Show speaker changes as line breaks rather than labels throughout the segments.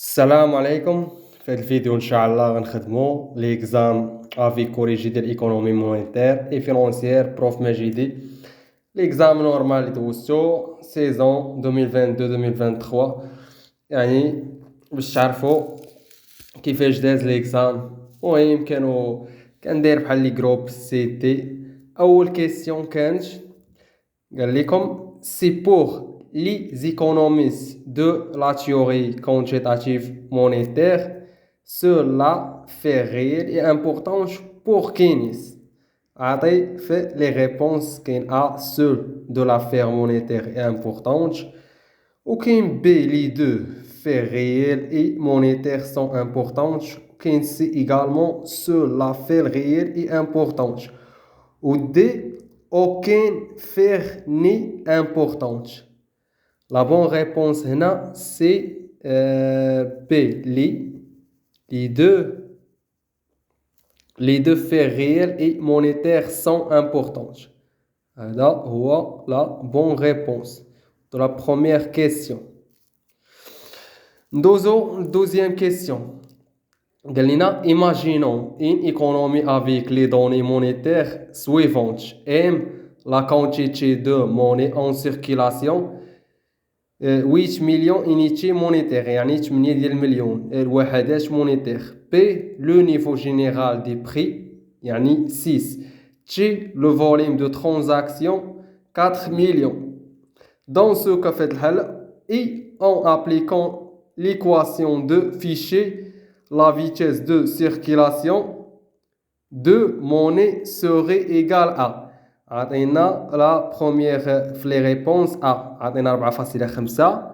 السلام عليكم. في هذا الفيديو ان شاء الله غنخدمو ليكزام افي كوريجي ديال ايكونومي مونيتير اي فينونسيير بروف مجيدي. ليكزام نورمال اللي دوزتو سيزون 2022-2023، يعني باش تعرفوا كيفاش داز ليكزام. المهم كندير بحال لي جروب سي تي. اول كيسيون كانت قال لكم سي بور les économistes de la théorie quantitative monétaire, cela fait réel et important pour Keynes. عطي في les réponses كاين A seul de l'affaire monétaire est importante ou كاين B les deux faits réels et monétaires sont importantes ou كاين C également seul l'affaire réelle est importante ou D aucun fait n'est importante. La bonne réponse c'est B. Les deux faits réels et monétaires sont importants. Là, voilà la bonne réponse de la première question. Deuxième question. Imaginons une économie avec les données monétaires suivantes. M, la quantité de monnaie en circulation. 8 مليون unité monétaire يعني 8 ديال المليون الوحدات مونيتير. P le niveau général des prix يعني 6. T le volume de transaction 4 millions. Dans ce cas fait الحل et en appliquant l'équation de fichier la vitesse de circulation de monnaie serait égale à عطينا لا بروميير في لي ريبونس عطينا 4.5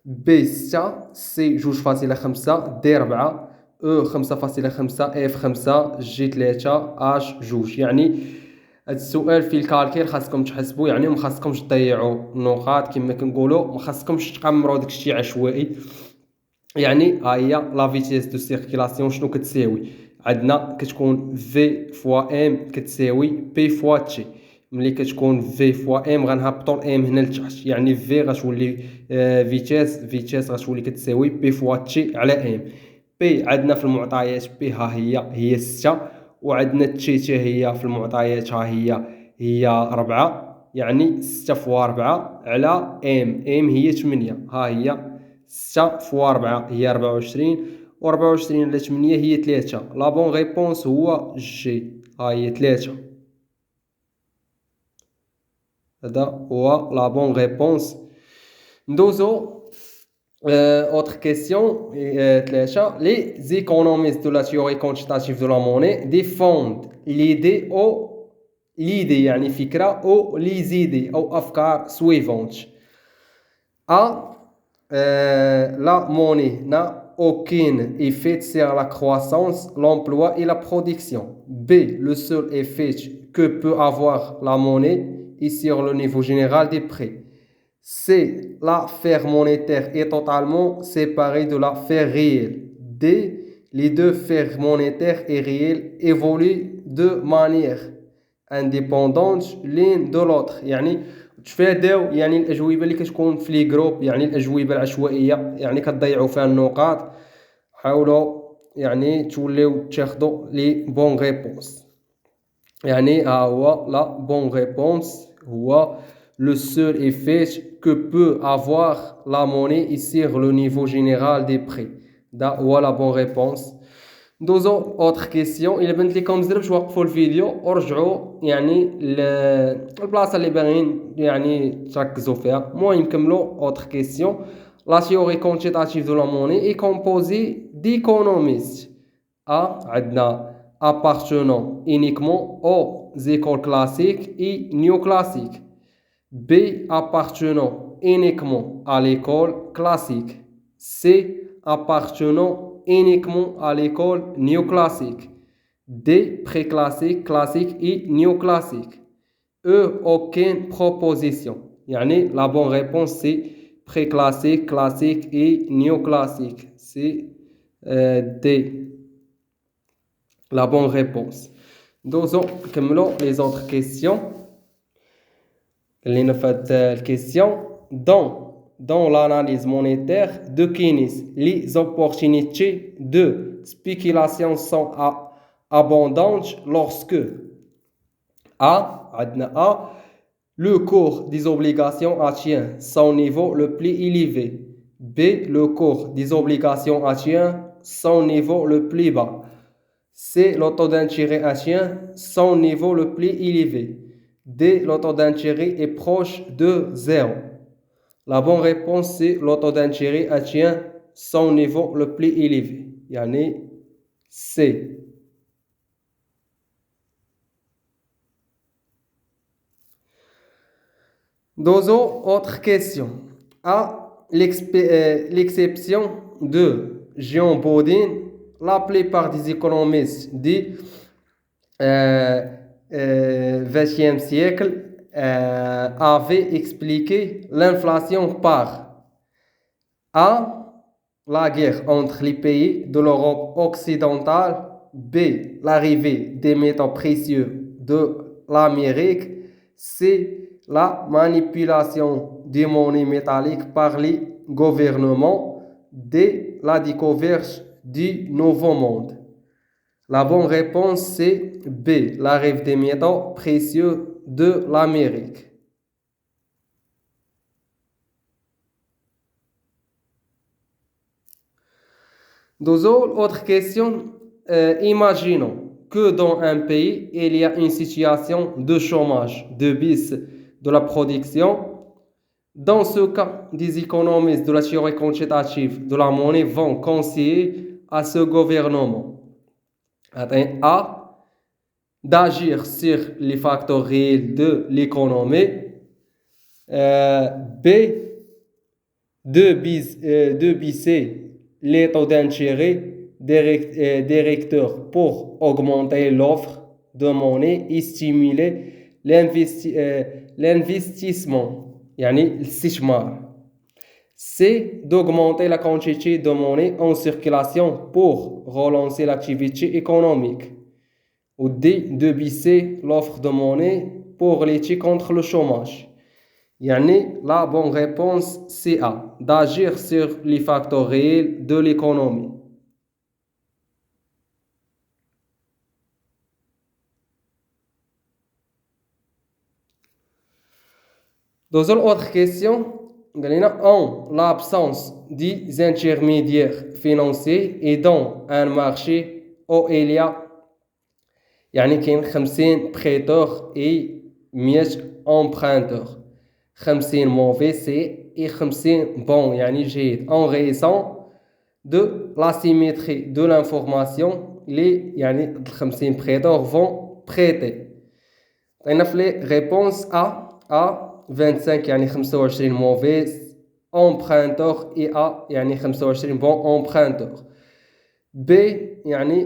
B 6 C 2.5 D 4 E 5.5 F 5 G 3 H 2. يعني هاد السؤال في الكالكيل خاصكم تحسبوا، يعني ما خاصكمش تضيعوا النقاط كما كنقولوا، ما خاصكمش تقمروا داكشي عشوائي. يعني ها هي لا فيتيس دو سيركيلاسيون شنو كتساوي؟ عندنا كتكون في فوا ام كتساوي بي فوا تي. ملي كتكون في فوا ام غنهبطوا الام هنا لتحت، يعني في غتولي فيتيس غتولي كتساوي بي فوا تي على ام. بي عندنا في المعطيات بي ها هي 6، وعندنا تي هي في المعطيات ها هي 4، يعني 6 فوا 4 على ام هي 8. ها هي 6 فوا 4 هي 24، و 24 على 8 هي 3. لا بون ريبونس هو جي، ها هي 3. هذا هو لا بون ريبونس. ندوزو autre question. 3. Les économistes de la théorie quantitative de la monnaie défendent l'idée يعني فكرة أو les idées أو أفكار suivantes. A. La monnaie n'a aucun effet sur la croissance, l'emploi et la production. B. Le seul effet que peut avoir la monnaie est sur le niveau général des prix. C. L'affaire monétaire est totalement séparée de l'affaire réelle. D. Les deux faits monétaires et réels évoluent de manière indépendante l'un de l'autre. يعني تفاداو يعني الاجوبه اللي كتكون في لي جروب، يعني الاجوبه العشوائيه، يعني كتضيعوا فيها النقاط. حاولوا يعني توليو تاخذوا لي بون ريبونس. يعني ها هو لا بون ريبونس هو le seul effet que peut avoir la monnaie est sur le niveau général des prix. دا هو لا بون ريبونس. ندوزو اوتر كيسيون. الا بنت لكم زر باش وقفوا الفيديو ورجعوا يعني البلاصه اللي باغيين يعني تركزوا فيها. المهم نكملوا اوتر كيسيون. لا تيوري كونتيتاتيف دو لا موني اي كومبوزي ديكونوميست. عندنا appartenant uniquement aux écoles classiques et néoclassiques. B. Appartenant uniquement à l'école classique. C. Appartenant uniquement à l'école néoclassique. D. Préclassique, classique et néoclassique. E. Aucune proposition. Yani la bonne réponse c'est préclassique, classique et néoclassique. C'est D. La bonne réponse. Dosons les autres questions. Les 9 questions. Dans dans l'analyse monétaire de Keynes. Les opportunités de spéculation sont abondantes lorsque A, le cours des obligations atteint son niveau le plus élevé. B, le cours des obligations atteint son niveau le plus bas. C, le taux d'intérêt atteint son niveau le plus élevé. D, le taux d'intérêt est proche de 0. La bonne réponse, c'est le taux d'intérêt atteint son niveau le plus élevé. Yani C. Autre question. À l'exception de Jean Bodin, la plupart des économistes du XXe siècle avaient expliqué l'inflation par A, la guerre entre les pays de l'Europe occidentale, B, l'arrivée des métaux précieux de l'Amérique, C, la manipulation des monnaies métalliques par les gouvernements, D, la découverte du nouveau monde. La bonne réponse, c'est B, l'arrivée des métaux précieux de l'Amérique. Autre question, imaginons que dans un pays, il y a une situation de chômage, de baisse de la production. Dans ce cas, des économistes de la théorie quantitative de la monnaie vont conseiller à ce gouvernement A, d'agir sur les facteurs réels de l'économie, B, de baisser les taux d'intérêt directeurs pour augmenter l'offre de monnaie et stimuler l'investissement, yani الاستثمار. C, d'augmenter la quantité de monnaie en circulation pour relancer l'activité économique. Ou D, de baisser l'offre de monnaie pour lutter contre le chômage. Yani, la bonne réponse, c'est A, d'agir sur les facteurs réels de l'économie. Dans une autre question, en l'absence des intermédiaires financiers et dans un marché où il y a كاين 50 prêteurs et 100 emprunteurs. 50 mauvais et 50 bons جيد. En raison de l'asymétrie de l'information, les 50 prêteurs vont prêter. On a les réponses A 25 25 mauvais emprunteurs et A 25 bons emprunteurs. B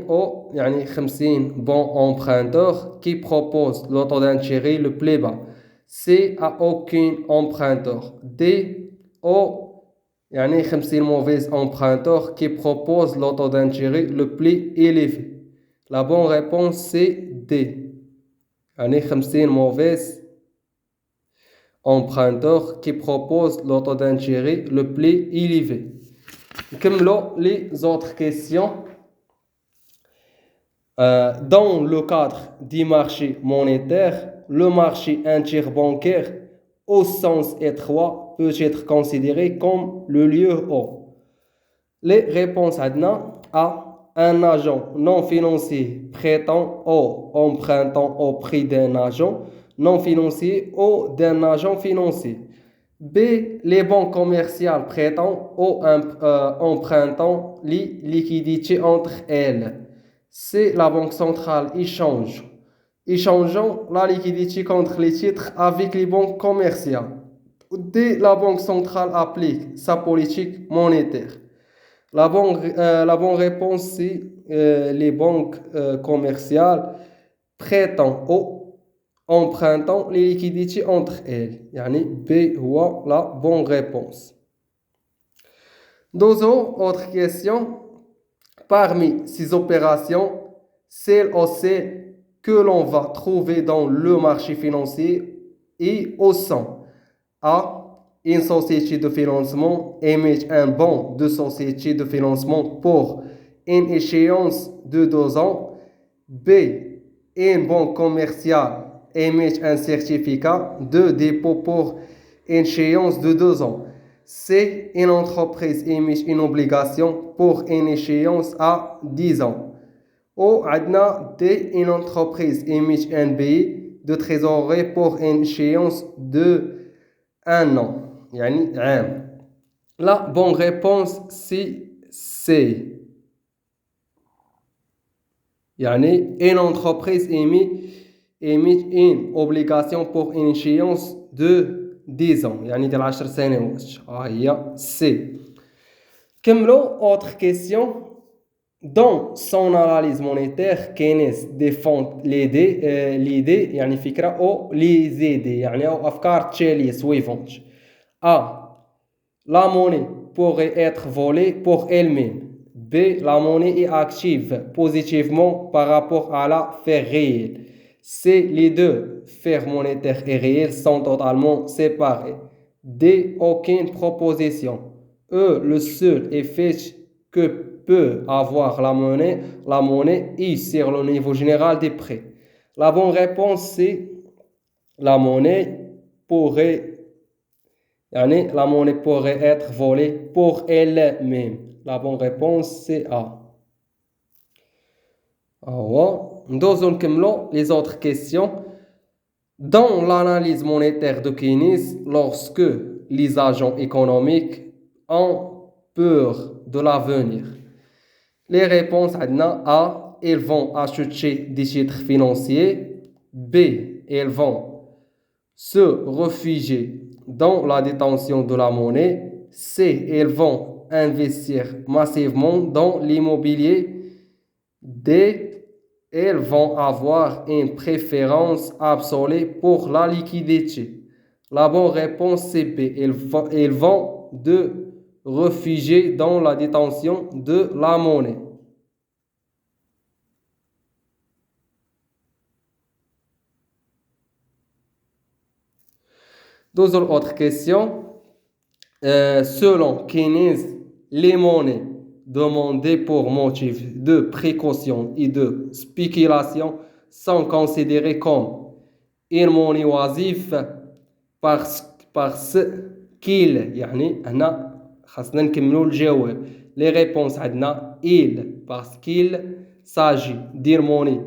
O 50 bons emprunteurs qui proposent le taux d'intérêt le plus bas. C, à aucun emprunteur. D, O 50 mauvais emprunteurs qui proposent le taux d'intérêt le plus élevé. La bonne réponse, c'est D. 50 mauvais emprunteurs qui proposent le taux d'intérêt le plus élevé. Comme les autres questions, dans le cadre du marché monétaire, le marché interbancaire au sens étroit peut être considéré comme le lieu où les réponses A, un agent non financier prêtant ou empruntant au prix d'un agent non financier ou d'un agent financier. B, les banques commerciales prêtant ou empruntant les liquidités entre elles. C, la banque centrale échangeant la liquidité contre les titres avec les banques commerciales. D, la banque centrale applique sa politique monétaire. La bonne réponse, c'est les banques commerciales prêtant ou empruntant les liquidités entre elles. Yani B ou la bonne réponse. Autre question. Parmi ces opérations, celle que l'on va trouver dans le marché financier et au sein A, une société de financement émet un bon de société de financement pour une échéance de 2 ans. B. Une banque commerciale émet un certificat de dépôt pour une échéance de 2 ans. C. Une entreprise émet une obligation pour une échéance à 10 ans. Ou عندنا D. Une entreprise émet un billet de trésorerie pour une échéance de 1 an. يعني عام. La bonne réponse c'est C. يعني une entreprise émet une obligation pour une échéance de 10 ans. يعني ديال 10 سنوات. هي C. كملوا autre question. Dans son analyse monétaire, Keynes défend l'idée يعني فكرة أو les idées يعني أو أفكار التالية suivantes. A. La monnaie pourrait être volée pour elle-même. B. La monnaie est active positivement par rapport à la fait réelle. C. Les deux faits monétaires et réels sont totalement séparés. D. Aucune proposition. E. Le seul effet que peut avoir la monnaie est sur le niveau général des prix. La bonne réponse c'est la monnaie pourrait être volée pour elle-même. La bonne réponse c'est A. Nous allons les autres questions. Dans l'analyse monétaire de Keynes, lorsque les agents économiques ont peur de l'avenir, les réponses sont A. Ils vont acheter des titres financiers. B. Ils vont se réfugier dans la détention de la monnaie. C. Ils vont investir massivement dans l'immobilier. D. Ils vont avoir une préférence absolue pour la liquidité. La bonne réponse c'est B. Ils vont se réfugier dans la détention de la monnaie. Deuxième autre question. Selon Keynes, les monnaies demandées pour motif de précaution et de spéculation sont considérées comme une monnaie oisive parce qu'il يعني هنا خاصنا نكملوا الجواب. Les réponses عندنا il parce qu'il s'agit d'une monnaie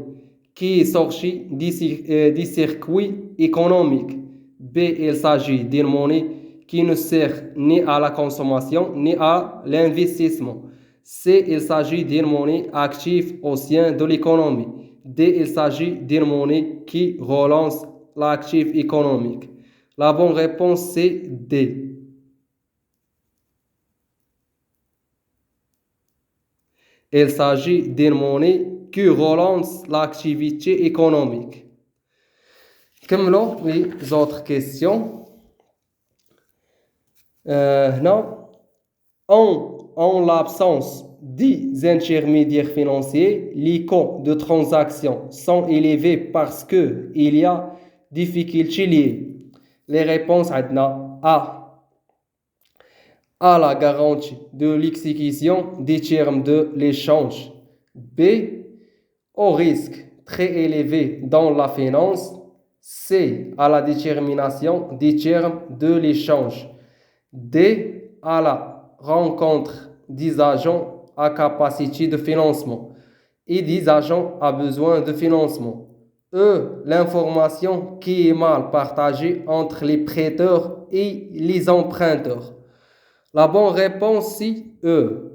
qui est sortie du circuit économique. B. Il s'agit d'une monnaie qui ne sert ni à la consommation ni à l'investissement. C. Il s'agit d'une monnaie active au sein de l'économie. D. Il s'agit d'une monnaie qui relance l'actif économique. La bonne réponse c'est D. Il s'agit d'une monnaie qui relance l'activité économique. كملوا les autres questions. En l'absence des intermédiaires financiers, les coûts de transaction sont élevés parce qu'il y a difficultés liées. Les réponses عندنا A. À la garantie de l'exécution des termes de l'échange. B. Au risque très élevé dans la finance. C. À la détermination des termes de l'échange. D. À la rencontre des agents à capacité de financement et des agents à besoin de financement. E. L'information qui est mal partagée entre les prêteurs et les emprunteurs. La bonne réponse c'est E.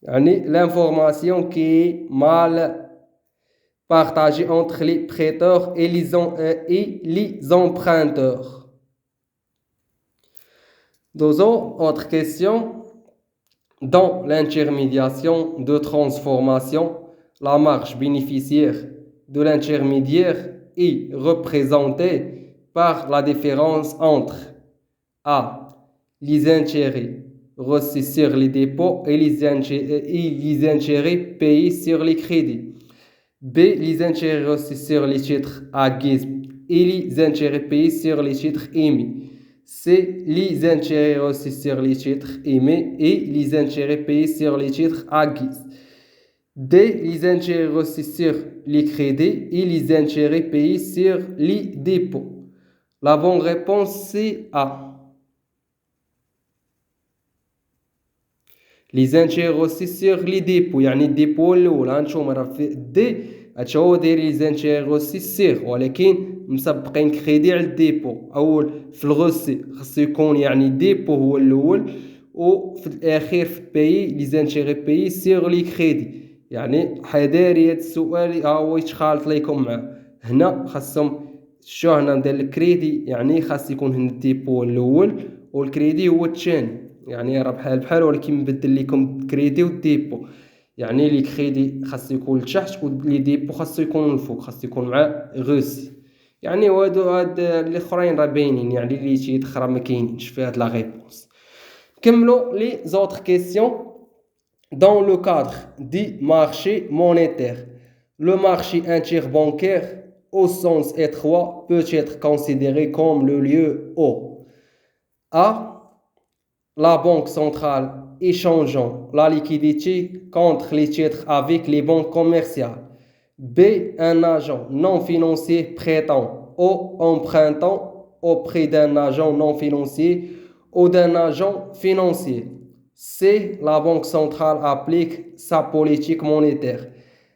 L'information qui est mal partagée entre les prêteurs et les emprunteurs. Autre question. Dans l'intermédiation de transformation, la marge bénéficiaire de l'intermédiaire est représentée par la différence entre A. Les intérêts reçus sur les dépôts et les intérêts payés sur les crédits. B. Les intérêts reçus sur les titres à guise et les intérêts payés sur les titres émis. c'est les intérêts reçus sur les titres émis et les intérêts payés sur les titres acquis. D, les intérêts reçus sur les crédits et les intérêts payés sur les dépôts. La bonne réponse c'est A. Les intérêts reçus sur les dépôts يعني الديبو الاول هانتوما راه في دي هادشي داير لي زانتيغي روسي سيغ ولكن مسبقين كريدي على الديبو اول في الغوسي خصو يكون يعني ديبو هو الاول وفي الاخير في باي لي زانتيغي باي سيغ لي كريدي يعني حذاري هاد السؤال ها هو يتخالط ليكم معاه هنا خاصهم شو هنا ندير الكريدي يعني خاص يكون هنا الديبو الاول والكريدي هو الثاني يعني راه بحال ولكن نبدل لكم الكريدي والديبو يعني لي كريدي خاصو يكون لتحت ولي ديبو خاصو يكون الفوق خاصو يكون مع غوسي يعني هاد الاخرين راه باينين يعني لي تيدخل راه ما كاينينش في هاد لا ريبونس. نكملوا لي زوطر كيسيون. Dans le cadre du marché monétaire, le marché interbancaire au sens étroit peut être considéré comme le lieu où A. La banque centrale échangeant la liquidité contre les titres avec les banques commerciales. B. Un agent non financier prêtant ou empruntant auprès d'un agent non financier ou d'un agent financier. C. La banque centrale applique sa politique monétaire.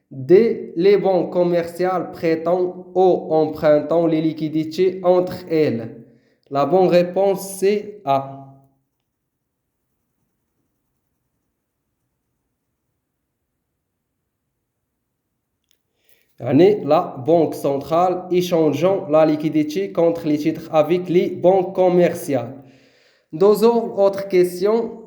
D. Les banques commerciales prêtant ou empruntant les liquidités entre elles. La bonne réponse c'est A. La banque centrale échangeant la liquidité contre les titres avec les banques commerciales. Deux autres questions.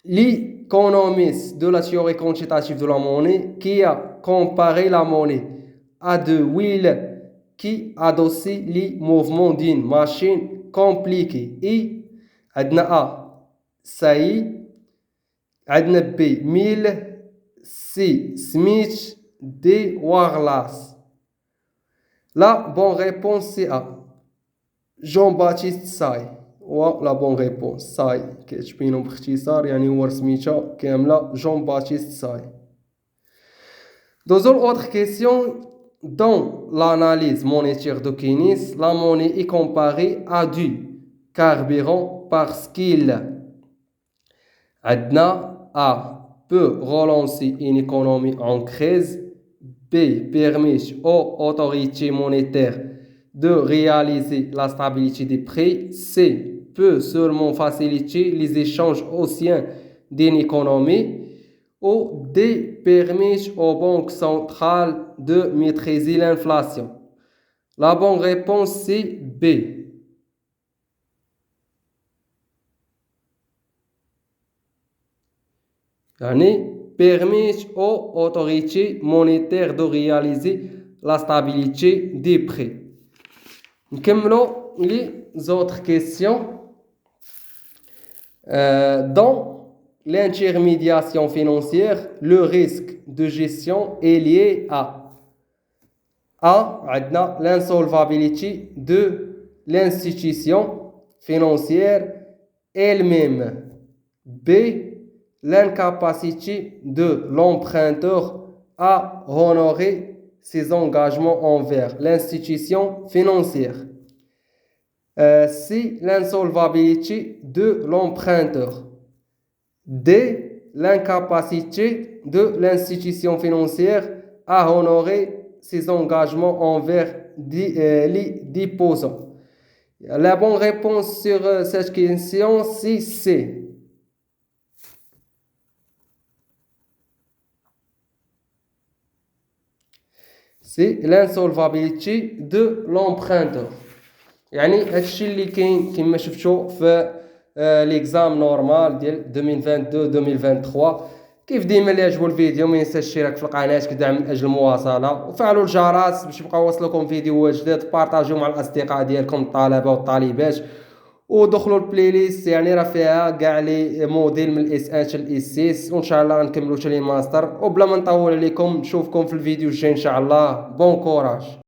L'économiste de la théorie quantitative de la monnaie qui a comparé la monnaie à deux wheels qui adossent les mouvements d'une machine compliquée. Et عندنا A. Saïd, عندنا B. Mill, C. Smith, D. Wallace. La bonne réponse c'est A. Jean-Baptiste Say. La bonne réponse Say كتبينهم باختصار يعني هو سميتها كاملة Jean-Baptiste Say. Deux autres questions. Dans l'analyse monétaire de Keynes, la monnaie est comparée à du carburant parce qu'il عندنا A. peut relancer une économie en crise. B. permet aux autorités monétaires de réaliser la stabilité des prix. C. peut seulement faciliter les échanges au sein d'une économie. Ou D. permet aux banques centrales de maîtriser l'inflation. La bonne réponse c'est B. permet aux autorités monétaires de réaliser la stabilité des prix. نكملوا les autres questions. Dans l'intermédiation financière, le risque de gestion est lié à عندنا l'insolvabilité de l'institution financière elle-même. B. L'incapacité de l'emprunteur à honorer ses engagements envers l'institution financière. C. L'insolvabilité de l'emprunteur. D. L'incapacité de l'institution financière à honorer ses engagements envers les déposants. La bonne réponse sur cette question c'est C. C'est l'insolvabilité de l'emprunteur. يعني هادشي اللي كاين كما شفتوا في ليكزام نورمال ديال 2022-2023. كيف ديما اللي عجبو الفيديو ما ينساش الاشتراك في القناه كدعم من اجل المواصله وفعلوا الجرس باش يبقاو يوصلوكم فيديوهات جداد. بارطاجيو مع الاصدقاء ديالكم الطلبه والطالبات ودخلوا البلاي ليست يعني راه فيها كاع لي موديل من الاس 1 حتى الاس 6 وان شاء الله نكملوا حتى لي ماستر. وبلا ما نطول عليكم نشوفكم في الفيديو الجاي ان شاء الله. بون كوراج.